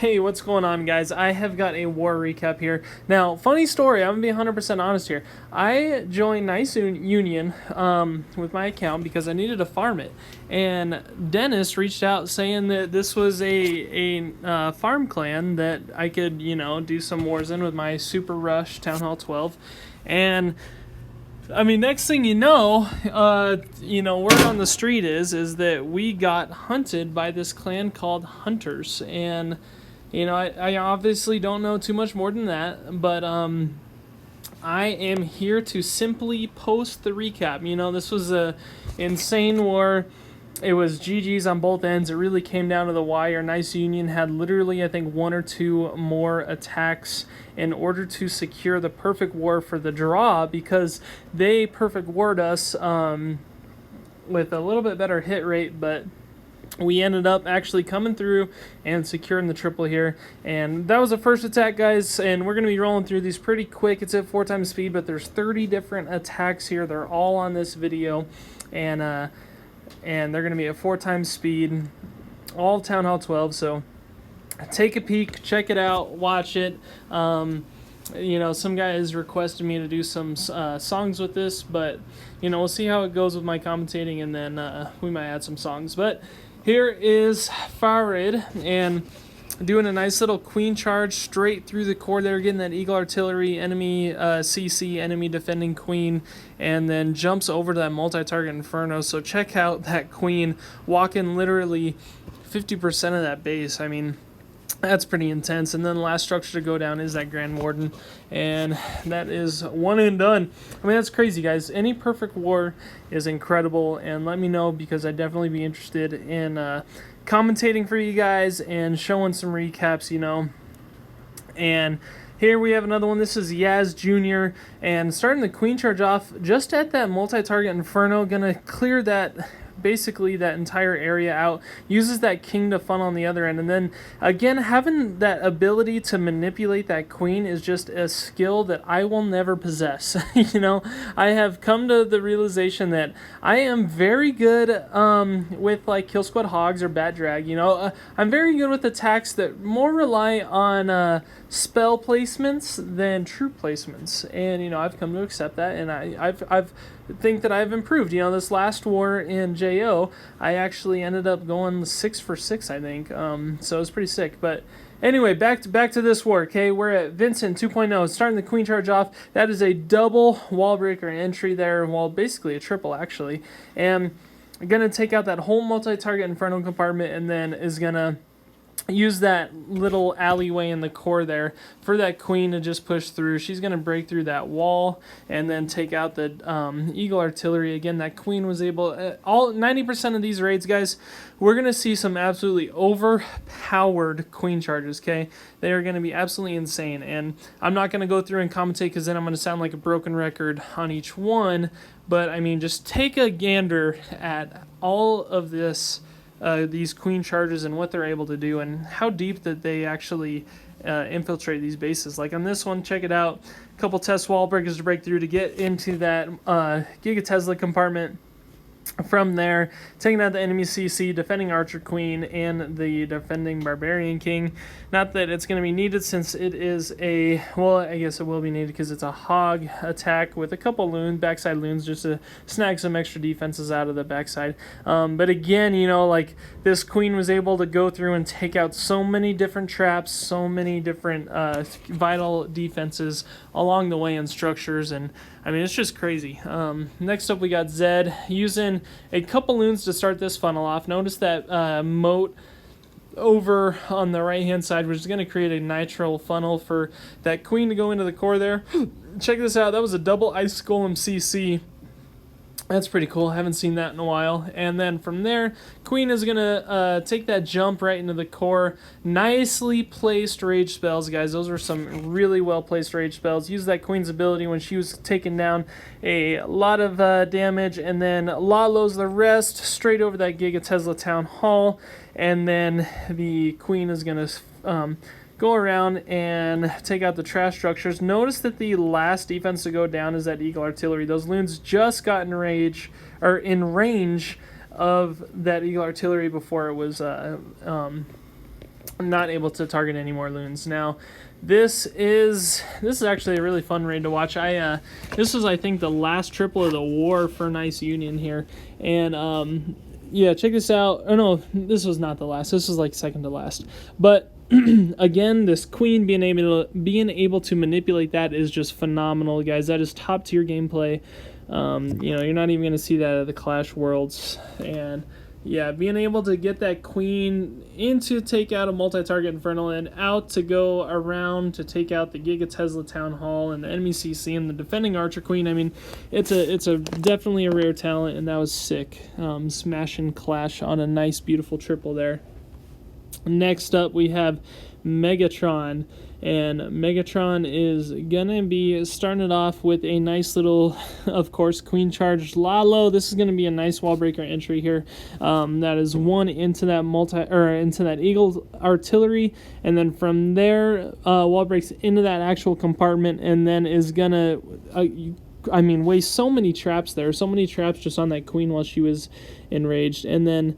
Hey, what's going on, guys? I have got a war recap here. Now, funny story, I'm going to be 100% honest here. I joined Nice Union with my account because I needed to farm it. And Dennis reached out saying that this was a farm clan that I could, do some wars in with my Super Rush Town Hall 12. And I mean, next thing you know, word on the street is that we got hunted by this clan called Hunters, and I obviously don't know too much more than that, but I am here to simply post the recap. This was a insane war. It was GG's on both ends. It really came down to the wire. Nice Union had literally, I think, one or two more attacks in order to secure the perfect war for the draw, because they perfect warred us with a little bit better hit rate, but we ended up actually coming through and securing the triple here. And that was the first attack, guys, and we're going to be rolling through these pretty quick. It's at 4 times speed, but there's 30 different attacks here. They're all on this video, and they're going to be at 4 times speed, all Town Hall 12, so take a peek, check it out, watch it. Some guys requested me to do some songs with this, but, we'll see how it goes with my commentating, and then we might add some songs. But here is Farid, and doing a nice little queen charge straight through the core there, getting that Eagle Artillery, enemy CC, enemy defending queen, and then jumps over to that multi-target Inferno. So check out that queen walking literally 50% of that base. I mean, that's pretty intense. And then the last structure to go down is that Grand Warden, and that is one and done. I mean, that's crazy, guys. Any perfect war is incredible, and let me know, because I'd definitely be interested in commentating for you guys and showing some recaps, And here we have another one. This is Yaz Jr. and starting the queen charge off just at that multi-target Inferno. Gonna clear that, basically that entire area out, uses that king to funnel on the other end, and then again having that ability to manipulate that queen is just a skill that I will never possess. I have come to the realization that I am very good with like Kill Squad Hogs or Bat Drag. I'm very good with attacks that more rely on spell placements than troop placements, and I've come to accept that, and I've think that I've improved. This last war in JO, I actually ended up going 6 for 6, I think. So it was pretty sick. But anyway, back to this war. Okay, we're at Vincent 2.0, starting the queen charge off. That is a double wall breaker entry there. Well, basically a triple actually, and gonna take out that whole multi-target Inferno compartment, and then is gonna use that little alleyway in the core there for that queen to just push through. She's going to break through that wall and then take out the Eagle Artillery. Again, that queen was able... all 90% of these raids, guys, we're going to see some absolutely overpowered queen charges, okay? They are going to be absolutely insane. And I'm not going to go through and commentate, because then I'm going to sound like a broken record on each one. But, I mean, just take a gander at all of this... these queen charges and what they're able to do, and how deep that they actually infiltrate these bases. Like on this one, check it out. A couple test wall breakers to break through to get into that Giga Tesla compartment. From there, taking out the enemy CC, defending Archer Queen, and the defending Barbarian King. Not that it's going to be needed, since it is a... well, I guess it will be needed because it's a hog attack with a couple backside loons, just to snag some extra defenses out of the backside. But again, like this queen was able to go through and take out so many different traps, so many different vital defenses along the way in structures, and I mean, it's just crazy. Next up, we got Zed using a couple loons to start this funnel off. Notice that moat over on the right-hand side, which is going to create a nitro funnel for that queen to go into the core there. Check this out. That was a double Ice Golem CC. That's pretty cool. I haven't seen that in a while. And then from there, Queen is going to take that jump right into the core. Nicely placed rage spells, guys. Those are some really well-placed rage spells. Use that Queen's ability when she was taking down a lot of damage. And then Lalo's the rest straight over that Giga Tesla Town Hall. And then the Queen is going to... go around and take out the trash structures. Notice that the last defense to go down is that Eagle Artillery. Those loons just got in range of that Eagle Artillery before it was not able to target any more loons. Now, this is actually a really fun raid to watch. This was, I think, the last triple of the war for Nice Union here, and yeah, check this out. Oh no, this was not the last. This was like second to last. But again, this queen being able to manipulate that is just phenomenal, guys. That is top tier gameplay. You're not even gonna see that at the Clash Worlds, and yeah, being able to get that queen in to take out a multi-target Infernal and out to go around to take out the Giga Tesla Town Hall and the enemy CC and the defending Archer Queen. I mean, it's a definitely a rare talent, and that was sick. Smash and Clash on a nice, beautiful triple there. Next up, we have Megatron. And Megatron is going to be starting it off with a nice little, of course, Queen Charged Lalo. This is going to be a nice wall breaker entry here. That is one into that into that Eagle Artillery, and then from there, wall breaks into that actual compartment, and then is going to, waste so many traps there. So many traps just on that Queen while she was enraged. And then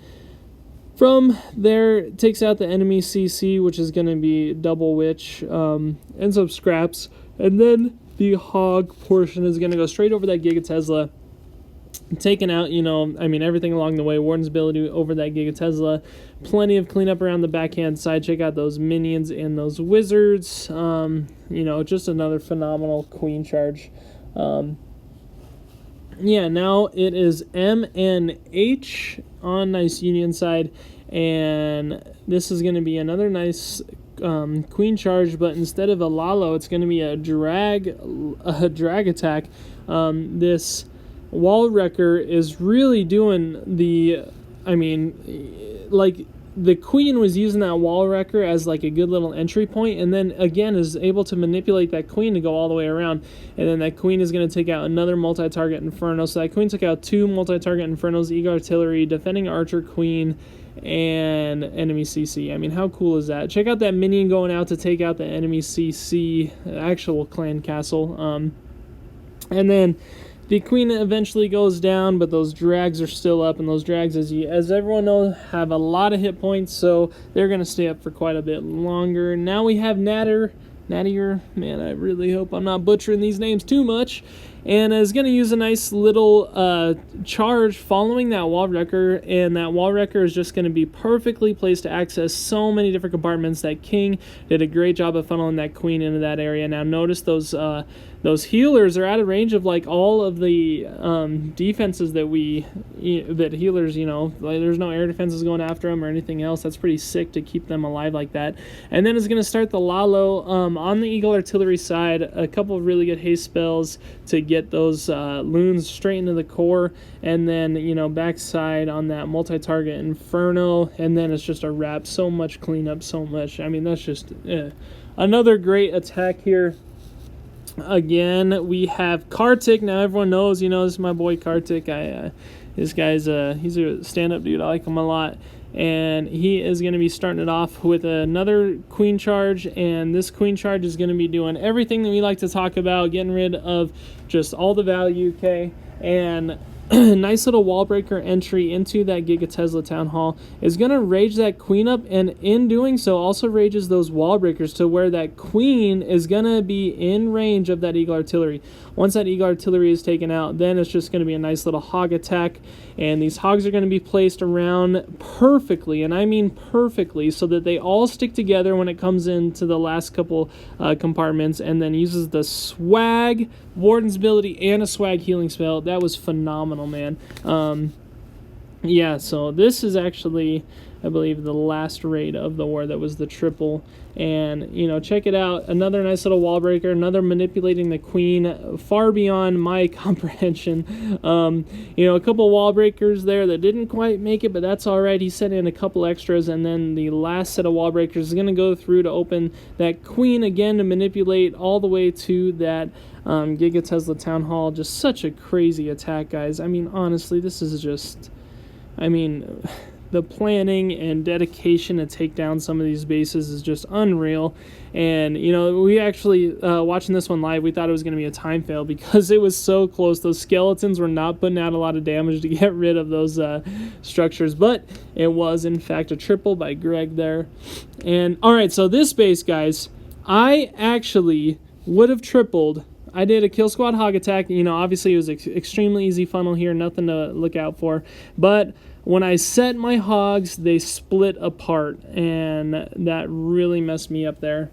from there, takes out the enemy CC, which is going to be double witch, ends up scraps, and then the hog portion is going to go straight over that Giga Tesla, taking out, everything along the way. Warden's ability over that Giga Tesla, plenty of cleanup around the backhand side. Check out those minions and those wizards. Just another phenomenal queen charge. Now it is M and H on Nice Union side, and this is going to be another nice queen charge, but instead of a Lalo, it's going to be a drag attack. This wall wrecker is really doing the queen was using that wall wrecker as like a good little entry point, and then again is able to manipulate that queen to go all the way around, and then that queen is going to take out another multi-target Inferno. So that queen took out two multi-target Infernos, Eagle Artillery, defending Archer Queen, and enemy CC. I mean, how cool is that? Check out that minion going out to take out the enemy CC, actual clan castle. And then the queen eventually goes down, but those drags are still up, and those drags, as everyone knows, have a lot of hit points, so they're going to stay up for quite a bit longer. Now we have Nattier. Man, I really hope I'm not butchering these names too much. And is going to use a nice little charge following that wall wrecker, and that wall wrecker is just going to be perfectly placed to access so many different compartments. That king did a great job of funneling that queen into that area. Now notice those healers are out of range of like all of the defenses that healers, like there's no air defenses going after them or anything else. That's pretty sick to keep them alive like that. And then it's going to start the Lalo on the Eagle Artillery side, a couple of really good haste spells to get those loons straight into the core, and then backside on that multi-target Inferno, and then it's just a wrap. So much cleanup, so much. I mean, that's just another great attack here. Again, we have Kartik. Now everyone knows, this is my boy Kartik. This guy's he's a stand-up dude. I like him a lot. And he is going to be starting it off with another queen charge, and this queen charge is going to be doing everything that we like to talk about, getting rid of just all the value, okay? And nice little wall breaker entry into that Giga Tesla Town Hall is going to rage that queen up, and in doing so also rages those wall breakers to where that queen is going to be in range of that Eagle Artillery. Once that Eagle Artillery is taken out, then it's just going to be a nice little hog attack, and these hogs are going to be placed around perfectly, and I mean perfectly, so that they all stick together when it comes into the last couple compartments, and then uses the swag, Warden's ability, and a swag healing spell. That was phenomenal, man. So this is actually, I believe, the last raid of the war. That was the triple. And, check it out. Another nice little wall breaker, another manipulating the queen, far beyond my comprehension. A couple wall breakers there that didn't quite make it, but that's all right. He sent in a couple extras, and then the last set of wall breakers is going to go through to open that queen again to manipulate all the way to that Giga Tesla Town Hall. Just such a crazy attack, guys. I mean, honestly, this is just... the planning and dedication to take down some of these bases is just unreal. And, you know, we actually, watching this one live, we thought it was going to be a time fail because it was so close. Those skeletons were not putting out a lot of damage to get rid of those structures, but it was, in fact, a triple by Greg there. And, all right, so this base, guys, I actually would have tripled. I did a Kill Squad Hog Attack. You know, obviously it was extremely easy funnel here, nothing to look out for. But when I set my hogs, they split apart, and that really messed me up there.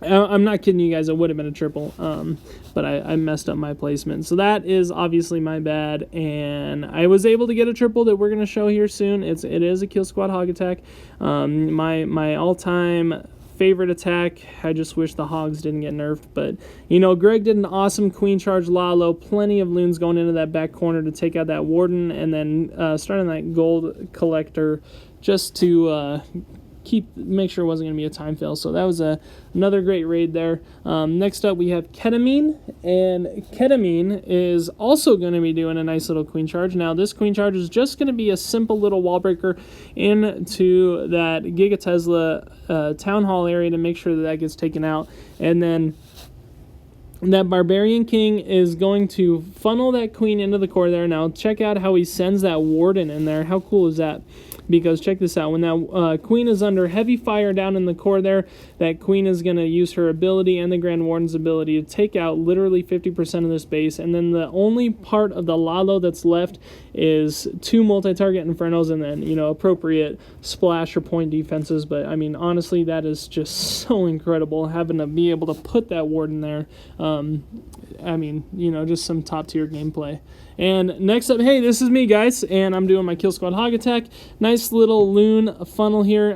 I'm not kidding you guys, it would have been a triple, but I messed up my placement. So that is obviously my bad, and I was able to get a triple that we're going to show here soon. It is a Kill Squad Hog Attack. My all-time favorite attack. I just wish the hogs didn't get nerfed, but you know, Greg did an awesome queen charge Lalo, plenty of loons going into that back corner to take out that warden, and then starting that gold collector just to make sure it wasn't going to be a time fail. So that was another great raid there. Next up we have Ketamine, and Ketamine is also going to be doing a nice little queen charge. Now this queen charge is just going to be a simple little wall breaker into that Giga Tesla town hall area to make sure that gets taken out, and then that Barbarian King is going to funnel that queen into the core there. Now check out how he sends that warden in there. How cool is that? Because check this out, when that queen is under heavy fire down in the core there, that queen is going to use her ability and the Grand Warden's ability to take out literally 50% of this base, and then the only part of the Lalo that's left is 2 multi-target Infernos and then, you know, appropriate splash or point defenses. But I mean, honestly, that is just so incredible, having to be able to put that warden there. I mean, you know, just some top tier gameplay. And next up, hey, this is me, guys, and I'm doing my Kill Squad Hog Attack. Nice little loon funnel here.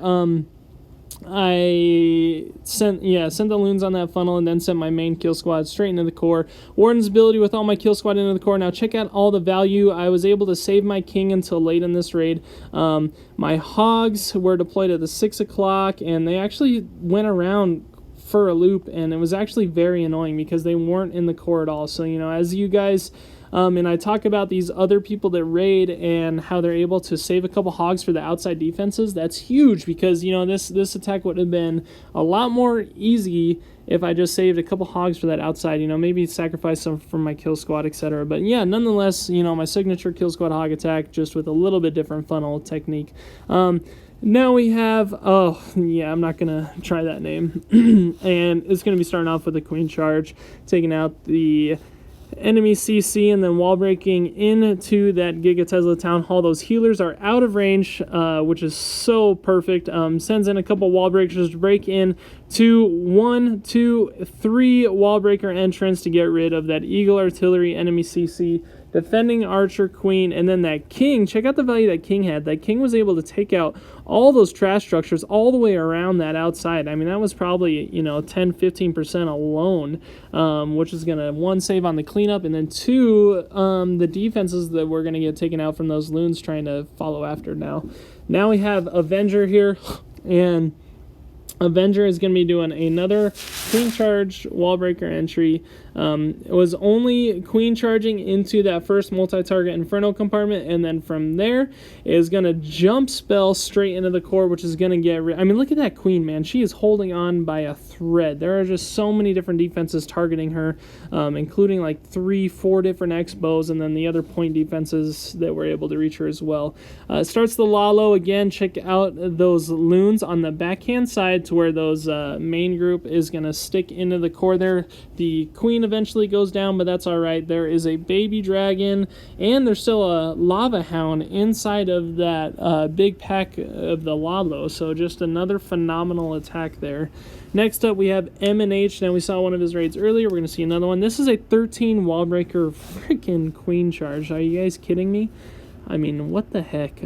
I sent the loons on that funnel and then sent my main kill squad straight into the core. Warden's ability with all my kill squad into the core. Now check out all the value. I was able to save my king until late in this raid. My hogs were deployed at the 6 o'clock, and they actually went around for a loop, and it was actually very annoying because they weren't in the core at all. So, you know, as you guys... and I talk about these other people that raid and how they're able to save a couple hogs for the outside defenses. That's huge because, you know, this attack would have been a lot more easy if I just saved a couple hogs for that outside, you know, maybe sacrifice some from my kill squad, etc. But yeah, nonetheless, you know, my signature kill squad hog attack, just with a little bit different funnel technique. Now we have, oh, yeah, I'm not going to try that name. And it's going to be starting off with a queen charge, taking out the enemy CC, and then wall breaking into that Giga Tesla Town Hall. Those healers are out of range, which is so perfect. Sends in a couple wall breakers to break in to 1, 2, 3 wall breaker entrance to get rid of that Eagle Artillery enemy CC, defending Archer Queen, and then that King. Check out the value that King had. That King was able to take out all those trash structures all the way around that outside. I mean, that was probably, you know, 10-15% alone, which is going to, 1, save on the cleanup, and then 2, the defenses that we're going to get taken out from those loons trying to follow after now. Now we have Avenger here, and Avenger is going to be doing another queen charge wall breaker entry. It was only queen charging into that first multi-target Inferno compartment, and then from there is going to jump spell straight into the core, which is going to get I mean, look at that queen, man. She is holding on by a thread. There are just so many different defenses targeting her, including like 3-4 different X-bows, and then the other point defenses that were able to reach her as well. Starts the Lalo again. Check out those loons on the backhand side to where those main group is going to stick into the core there. The queen eventually goes down, but that's all right. There is a baby dragon, and there's still a lava hound inside of that big pack of the Lalo, so just another phenomenal attack there. Next up, we have M&H. Now, we saw one of his raids earlier. We're going to see another one. This is a 13 wall breaker freaking queen charge. Are you guys kidding me? I mean, what the heck?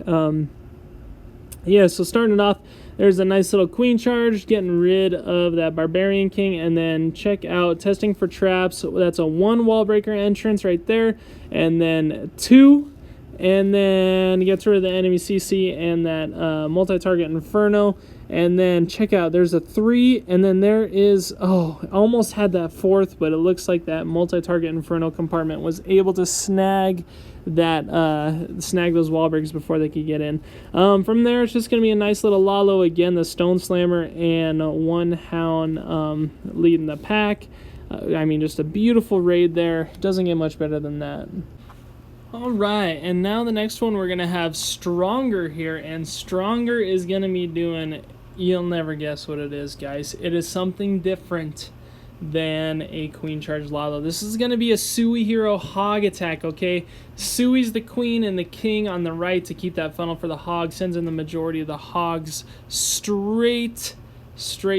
Yeah, so starting it off, there's a nice little queen charge, getting rid of that Barbarian King, and then check out testing for traps. That's a 1 wall breaker entrance right there, and then 2, and then gets rid of the enemy CC and that multi-target Inferno, and then check out, there's a 3, and then there is, oh, I almost had that 4th, but it looks like that multi-target Inferno compartment was able to snag that snag those wall breakers before they could get in. From there, it's just going to be a nice little Lalo again, the Stone Slammer, and one Hound leading the pack. I mean, just a beautiful raid there. Doesn't get much better than that. Alright, and now the next one we're going to have Stronger here, and Stronger is going to be doing, you'll never guess what it is, guys. It is something different than a Queen Charge Lalo. This is going to be a Sui Hero Hog attack, okay? Sui's the Queen and the King on the right to keep that funnel for the Hog, sends in the majority of the Hogs straight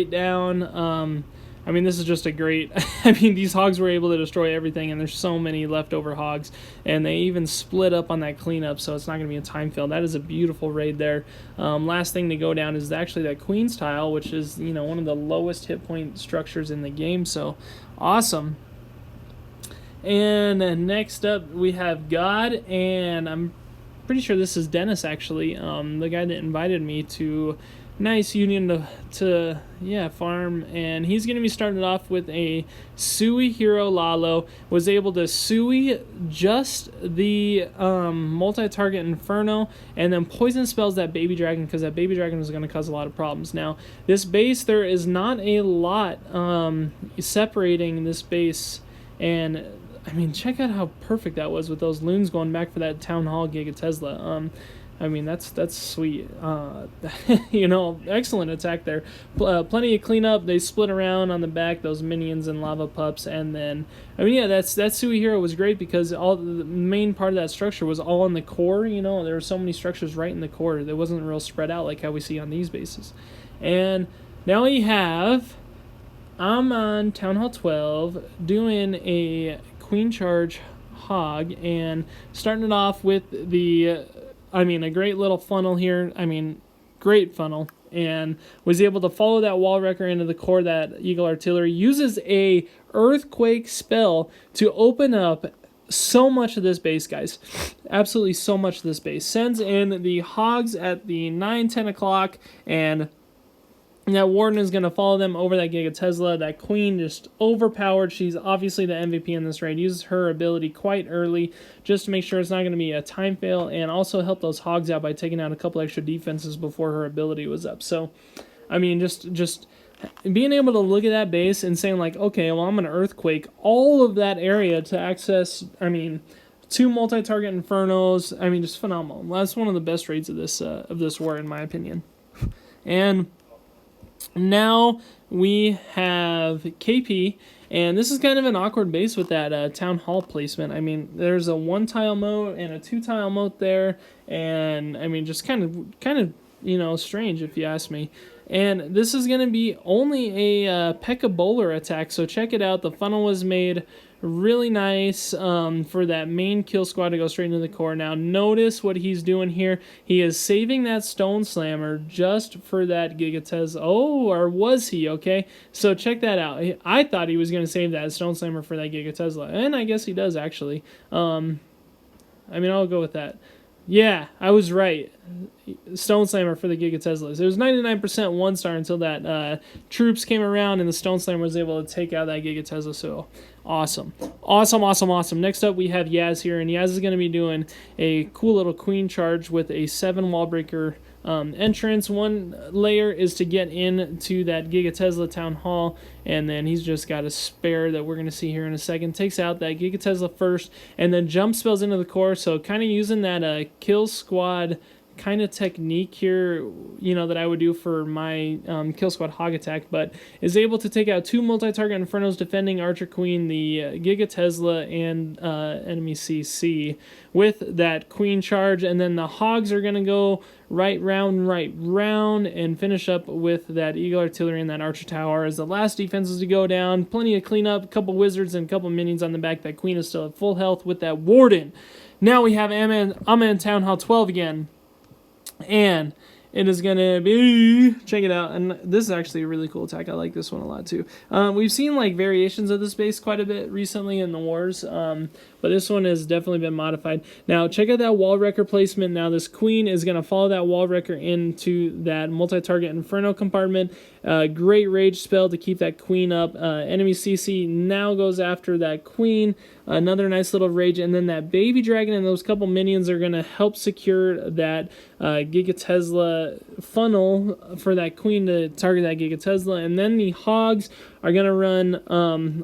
down. I mean, this is just a great... I mean, these Hogs were able to destroy everything, and there's so many leftover Hogs, and they even split up on that cleanup, so it's not going to be a time fail. That is a beautiful raid there. Last thing to go down is actually that Queen's Tile, which is, you know, one of the lowest hit point structures in the game, so awesome. And next up, we have God, and I'm pretty sure this is Dennis, actually, the guy that invited me to... Nice Union to farm, and he's going to be starting off with a Sui Hero Lalo. Was able to Sui just the multi-target Inferno, and then poison spells that Baby Dragon, because that Baby Dragon is going to cause a lot of problems. Now, this base, there is not a lot separating this base, and I mean, check out how perfect that was with those loons going back for that Town Hall Giga Tesla. I mean, that's sweet. You know, excellent attack there. Plenty of cleanup. They split around on the back, those minions and lava pups, and then, I mean, yeah, that Sui Hero was great because all the main part of that structure was all in the core. You know, there were so many structures right in the core. It wasn't real spread out like how we see on these bases. And now we have I'm on Town Hall 12 doing a Queen Charge Hog and starting it off with the. I mean, a great little funnel here. I mean, great funnel. And was able to follow that wall wrecker into the core. That Eagle Artillery uses a Earthquake spell to open up so much of this base, guys. Absolutely so much of this base. Sends in the Hogs at the 9-10 o'clock, and that Warden is going to follow them over that Giga Tesla. That Queen just overpowered. She's obviously the MVP in this raid. Uses her ability quite early just to make sure it's not going to be a time fail, and also help those Hogs out by taking out a couple extra defenses before her ability was up. So, I mean, just being able to look at that base and saying, like, okay, well, I'm going to Earthquake all of that area to access, I mean, 2 multi-target Infernos. I mean, just phenomenal. That's one of the best raids of this war, in my opinion. And now we have KP, and this is kind of an awkward base with that Town Hall placement. I mean, there's a 1-tile moat and a 2-tile moat there, and I mean, just kind of you know, strange if you ask me. And this is going to be only a P.E.K.K.A. Bowler attack, so check it out. The funnel was made really nice for that main kill squad to go straight into the core. Now, notice what he's doing here. He is saving that Stone Slammer just for that Giga Tesla. Oh, or was he? Okay, so check that out. I thought he was going to save that Stone Slammer for that Giga Tesla, and I guess he does, actually. I mean, I'll go with that. Yeah, I was right. Stone Slammer for the Giga Teslas. It was 99% 1-star until that troops came around and the Stone Slammer was able to take out that Giga Tesla. So awesome. Awesome. Next up, we have Yaz here, and Yaz is going to be doing a cool little Queen Charge with a 7 wall breaker entrance. One layer is to get into that Giga Tesla Town Hall, and then he's just got a spare that we're going to see here in a second. Takes out that Giga Tesla first, and then jump spells into the core, so kind of using that kill squad kind of technique here, you know, that I would do for my kill squad hog attack, but is able to take out 2 multi-target Infernos defending Archer Queen, the Giga Tesla, and enemy CC with that Queen Charge, and then the Hogs are going to go right round, and finish up with that Eagle Artillery and that Archer Tower as the last defenses to go down. Plenty of cleanup, a couple Wizards and a couple Minions on the back. That Queen is still at full health with that Warden. Now we have I'm in Town Hall 12 again. And it is going to be, check it out, and this is actually a really cool attack. I like this one a lot too. We've seen like variations of this base quite a bit recently in the wars, but this one has definitely been modified. Now check out that wall wrecker placement. Now this Queen is going to follow that wall wrecker into that multi-target Inferno compartment. Great rage spell to keep that queen up. Enemy CC now goes after that queen. Another nice little rage, and then that baby dragon and those couple minions are going to help secure that Giga Tesla funnel for that queen to target that Giga Tesla. And then the hogs are going to run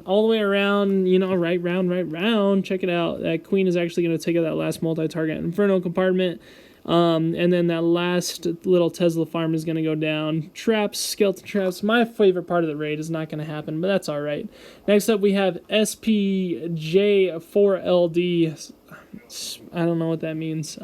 all the way around, right round. Check it out. That queen is actually going to take out that last multi-target Inferno compartment. And then that last little Tesla farm is going to go down. Traps, skeleton traps. My favorite part of the raid is not going to happen, but that's all right. Next up, we have SPJ4LD. I don't know what that means.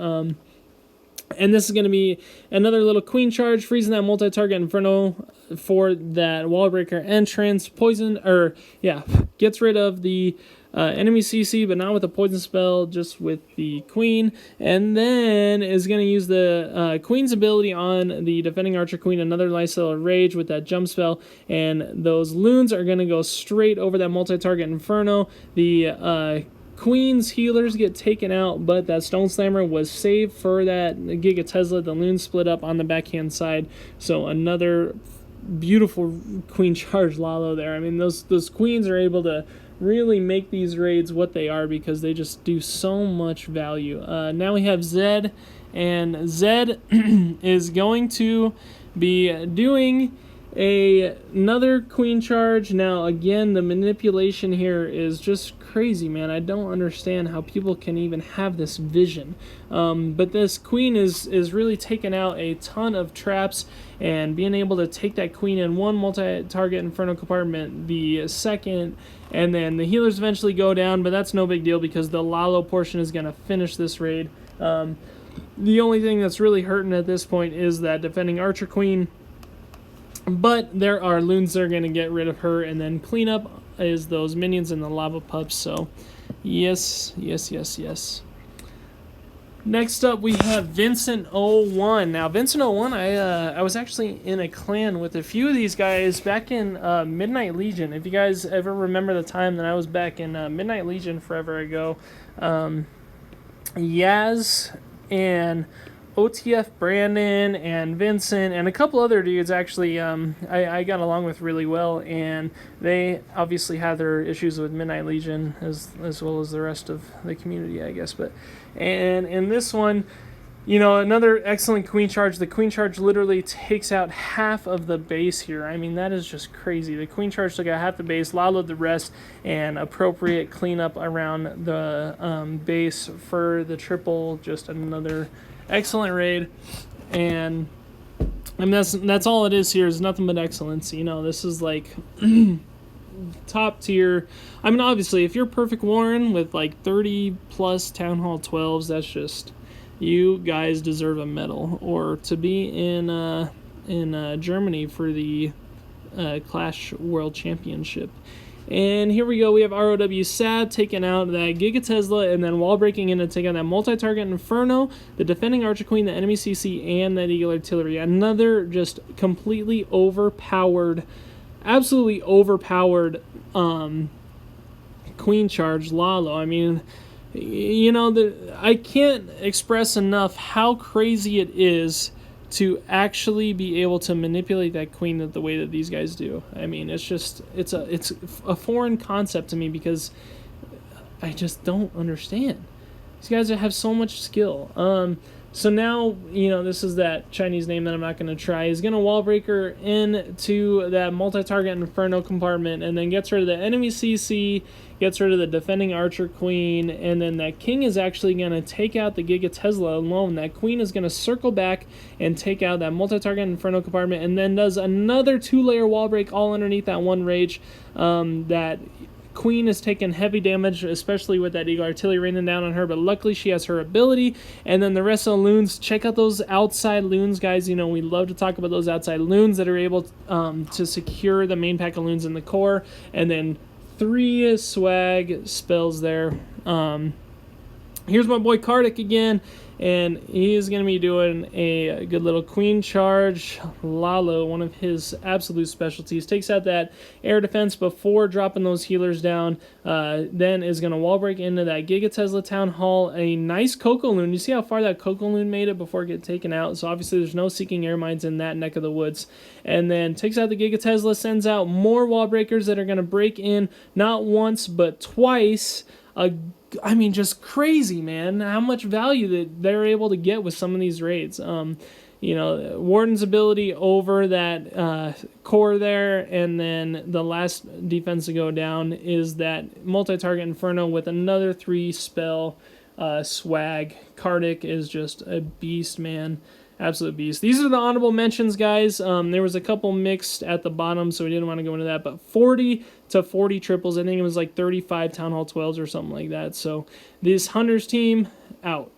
And this is going to be another little queen charge, freezing that multi-target Inferno for that wall breaker entrance. Gets rid of the enemy CC, but not with a poison spell, just with the queen. And then is going to use the queen's ability on the defending archer queen, another nice little rage with that jump spell. And those loons are going to go straight over that multi-target Inferno. The Queen's healers get taken out, but that Stone Slammer was saved for that Giga Tesla. The loon split up on the backhand side, so another beautiful queen charge Lalo there. I mean, those queens are able to really make these raids what they are because they just do so much value. Now we have Zed, and Zed is going to be doing another queen charge. Now again, the manipulation here is just crazy, man. I don't understand how people can even have this vision. But this queen is really taking out a ton of traps and being able to take that queen in one multi-target Inferno compartment, the second, and then the healers eventually go down, but that's no big deal because the Lalo portion is going to finish this raid. The only thing that's really hurting at this point is that defending archer queen, but there are loons that are going to get rid of her, and then clean up is those minions and the lava pups. So yes. Next up we have Vincent01. Now Vincent01, I was actually in a clan with a few of these guys back in Midnight Legion. If you guys ever remember the time that I was back in Midnight Legion forever ago, Yaz and OTF Brandon and Vincent and a couple other dudes actually I got along with really well, and they obviously had their issues with Midnight Legion as well as the rest of the community, I guess. And in this one, another excellent queen charge. The queen charge literally takes out half of the base here. I mean, that is just crazy. The queen charge took out half the base, Lalo'd the rest, and appropriate cleanup around the base for the triple. Just another excellent raid, and that's all it is here, is nothing but excellence. This is like top tier. I mean, obviously if you're Perfect Warren with like 30 plus Town Hall 12s, that's just, you guys deserve a medal, or to be in Germany for the Clash World Championship. And here we go, we have ROW Sad taking out that Giga Tesla, and then wall breaking in to take out that multi-target Inferno, the defending Archer Queen, the enemy CC, and that Eagle Artillery. Another just completely overpowered, absolutely overpowered queen charge Lalo. I mean, I can't express enough how crazy it is to actually be able to manipulate that queen the way that these guys do. I mean, it's a foreign concept to me because I just don't understand. These guys have so much skill. So now, this is that Chinese name that I'm not going to try. He's going to wall breaker into that multi-target Inferno compartment, and then gets rid of the enemy CC, gets rid of the defending Archer Queen, and then that King is actually going to take out the Giga Tesla alone. That Queen is going to circle back and take out that multi-target Inferno compartment, and then does another 2-layer wall break all underneath that one rage. That Queen is taking heavy damage, especially with that Eagle Artillery raining down on her, but luckily she has her ability. And then the rest of the loons, check out those outside loons, guys. We love to talk about those outside loons that are able to secure the main pack of loons in the core. And then 3 swag spells there. Here's my boy Kardik again, and he is going to be doing a good little queen charge. Lalo, one of his absolute specialties, takes out that air defense before dropping those healers down, then is going to wall break into that Giga Tesla Town Hall. A nice Coco Loon. You see how far that Coco Loon made it before it get taken out? So obviously there's no Seeking Air Mines in that neck of the woods. And then takes out the Giga Tesla, sends out more wall breakers that are going to break in not once but twice. I mean, just crazy, man, how much value that they're able to get with some of these raids. Warden's ability over that core there, and then the last defense to go down is that multi-target Inferno with another 3-spell swag. Kardik is just a beast, man. Absolute beast. These are the honorable mentions, guys. There was a couple mixed at the bottom, so we didn't want to go into that. But 40 to 40 triples. I think it was like 35 Town Hall 12s or something like that. So this Hunters team, out.